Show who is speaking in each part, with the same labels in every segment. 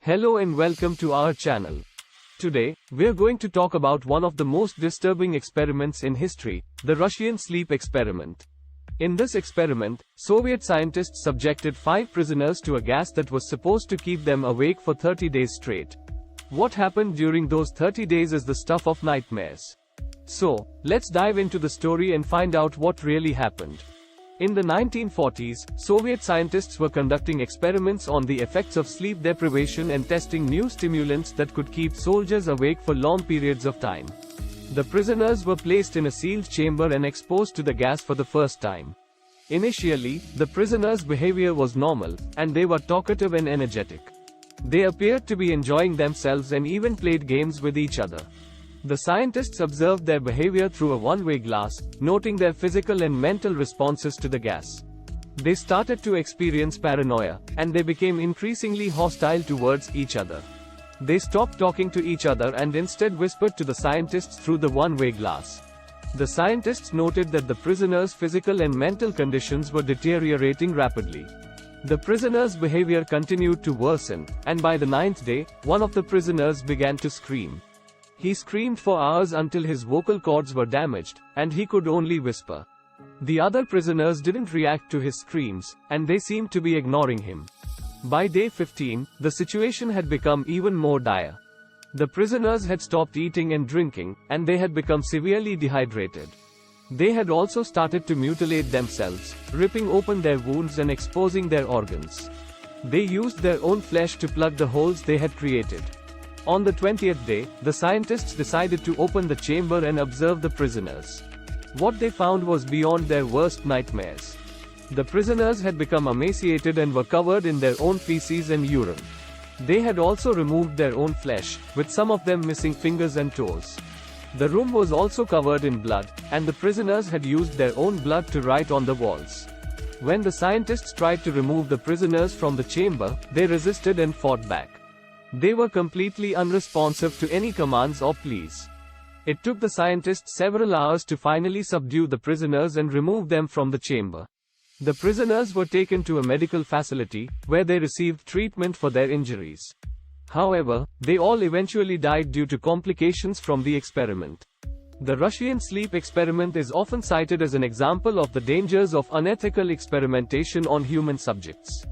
Speaker 1: Hello and welcome to our channel. Today, we're going to talk about one of the most disturbing experiments in history, the Russian sleep experiment. In this experiment, Soviet scientists subjected 5 prisoners to a gas that was supposed to keep them awake for 30 days straight. What happened during those 30 days is the stuff of nightmares. So, let's dive into the story and find out what really happened. In the 1940s, Soviet scientists were conducting experiments on the effects of sleep deprivation and testing new stimulants that could keep soldiers awake for long periods of time. The prisoners were placed in a sealed chamber and exposed to the gas for the first time. Initially, the prisoners' behavior was normal, and they were talkative and energetic. They appeared to be enjoying themselves and even played games with each other. The scientists observed their behavior through a one-way glass, noting their physical and mental responses to the gas. They started to experience paranoia, and they became increasingly hostile towards each other. They stopped talking to each other and instead whispered to the scientists through the one-way glass. The scientists noted that the prisoners' physical and mental conditions were deteriorating rapidly. The prisoners' behavior continued to worsen, and by the 9th day, one of the prisoners began to scream. He screamed for hours until his vocal cords were damaged, and he could only whisper. The other prisoners didn't react to his screams, and they seemed to be ignoring him. By day 15, the situation had become even more dire. The prisoners had stopped eating and drinking, and they had become severely dehydrated. They had also started to mutilate themselves, ripping open their wounds and exposing their organs. They used their own flesh to plug the holes they had created. On the 20th day, the scientists decided to open the chamber and observe the prisoners. What they found was beyond their worst nightmares. The prisoners had become emaciated and were covered in their own feces and urine. They had also removed their own flesh, with some of them missing fingers and toes. The room was also covered in blood, and the prisoners had used their own blood to write on the walls. When the scientists tried to remove the prisoners from the chamber, they resisted and fought back. They were completely unresponsive to any commands or pleas. It took the scientists several hours to finally subdue the prisoners and remove them from the chamber. The prisoners were taken to a medical facility, where they received treatment for their injuries. However, they all eventually died due to complications from the experiment. The Russian sleep experiment is often cited as an example of the dangers of unethical experimentation on human subjects.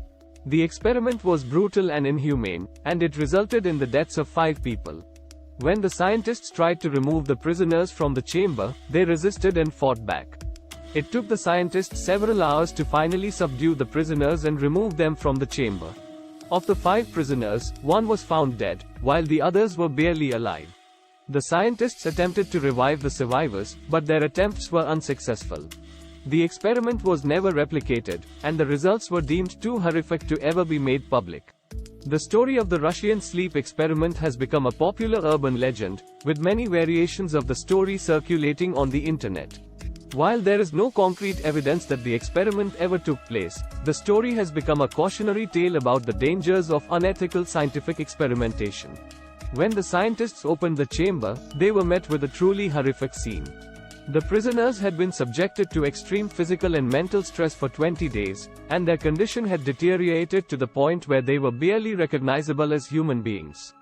Speaker 1: The experiment was brutal and inhumane, and it resulted in the deaths of 5 people. When the scientists tried to remove the prisoners from the chamber, they resisted and fought back. It took the scientists several hours to finally subdue the prisoners and remove them from the chamber. Of the 5 prisoners, 1 was found dead, while the others were barely alive. The scientists attempted to revive the survivors, but their attempts were unsuccessful. The experiment was never replicated, and the results were deemed too horrific to ever be made public. The story of the Russian sleep experiment has become a popular urban legend, with many variations of the story circulating on the internet. While there is no concrete evidence that the experiment ever took place, the story has become a cautionary tale about the dangers of unethical scientific experimentation. When the scientists opened the chamber, they were met with a truly horrific scene. The prisoners had been subjected to extreme physical and mental stress for 20 days, and their condition had deteriorated to the point where they were barely recognizable as human beings.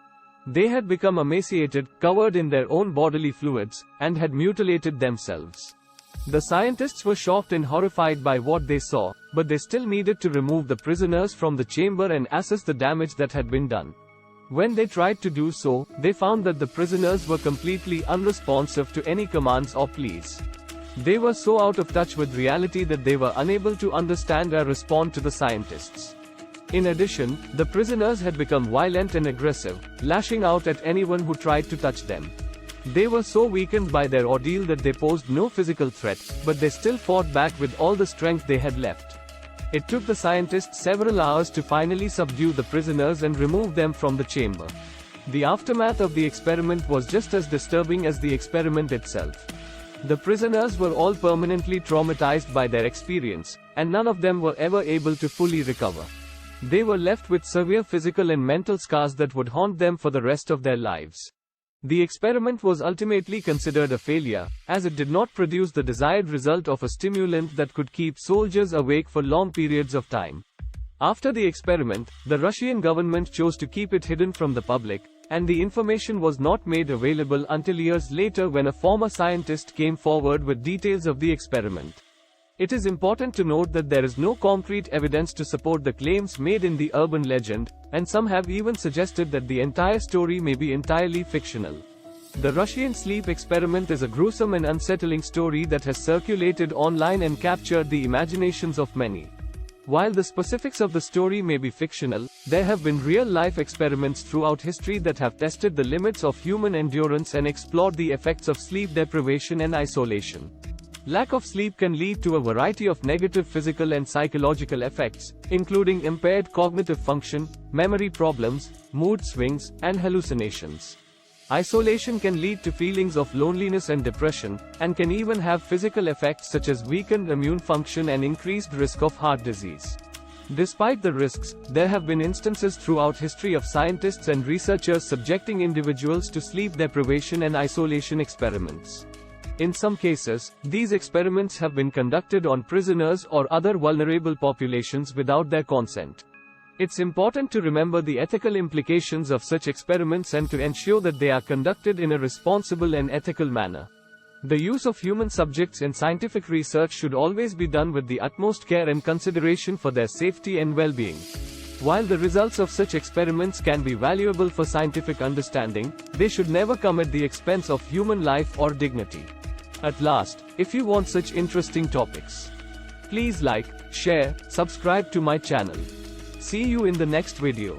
Speaker 1: They had become emaciated, covered in their own bodily fluids, and had mutilated themselves. The scientists were shocked and horrified by what they saw, but they still needed to remove the prisoners from the chamber and assess the damage that had been done. When they tried to do so, they found that the prisoners were completely unresponsive to any commands or pleas. They were so out of touch with reality that they were unable to understand or respond to the scientists. In addition, the prisoners had become violent and aggressive, lashing out at anyone who tried to touch them. They were so weakened by their ordeal that they posed no physical threat, but they still fought back with all the strength they had left. It took the scientists several hours to finally subdue the prisoners and remove them from the chamber. The aftermath of the experiment was just as disturbing as the experiment itself. The prisoners were all permanently traumatized by their experience, and none of them were ever able to fully recover. They were left with severe physical and mental scars that would haunt them for the rest of their lives. The experiment was ultimately considered a failure, as it did not produce the desired result of a stimulant that could keep soldiers awake for long periods of time. After the experiment, the Russian government chose to keep it hidden from the public, and the information was not made available until years later when a former scientist came forward with details of the experiment. It is important to note that there is no concrete evidence to support the claims made in the urban legend, and some have even suggested that the entire story may be entirely fictional. The Russian sleep experiment is a gruesome and unsettling story that has circulated online and captured the imaginations of many. While the specifics of the story may be fictional, there have been real-life experiments throughout history that have tested the limits of human endurance and explored the effects of sleep deprivation and isolation. Lack of sleep can lead to a variety of negative physical and psychological effects, including impaired cognitive function, memory problems, mood swings, and hallucinations. Isolation can lead to feelings of loneliness and depression, and can even have physical effects such as weakened immune function and increased risk of heart disease. Despite the risks, there have been instances throughout history of scientists and researchers subjecting individuals to sleep deprivation and isolation experiments. In some cases, these experiments have been conducted on prisoners or other vulnerable populations without their consent. It's important to remember the ethical implications of such experiments and to ensure that they are conducted in a responsible and ethical manner. The use of human subjects in scientific research should always be done with the utmost care and consideration for their safety and well-being. While the results of such experiments can be valuable for scientific understanding, they should never come at the expense of human life or dignity. At last, if you want such interesting topics, please like, share, subscribe to my channel. See you in the next video.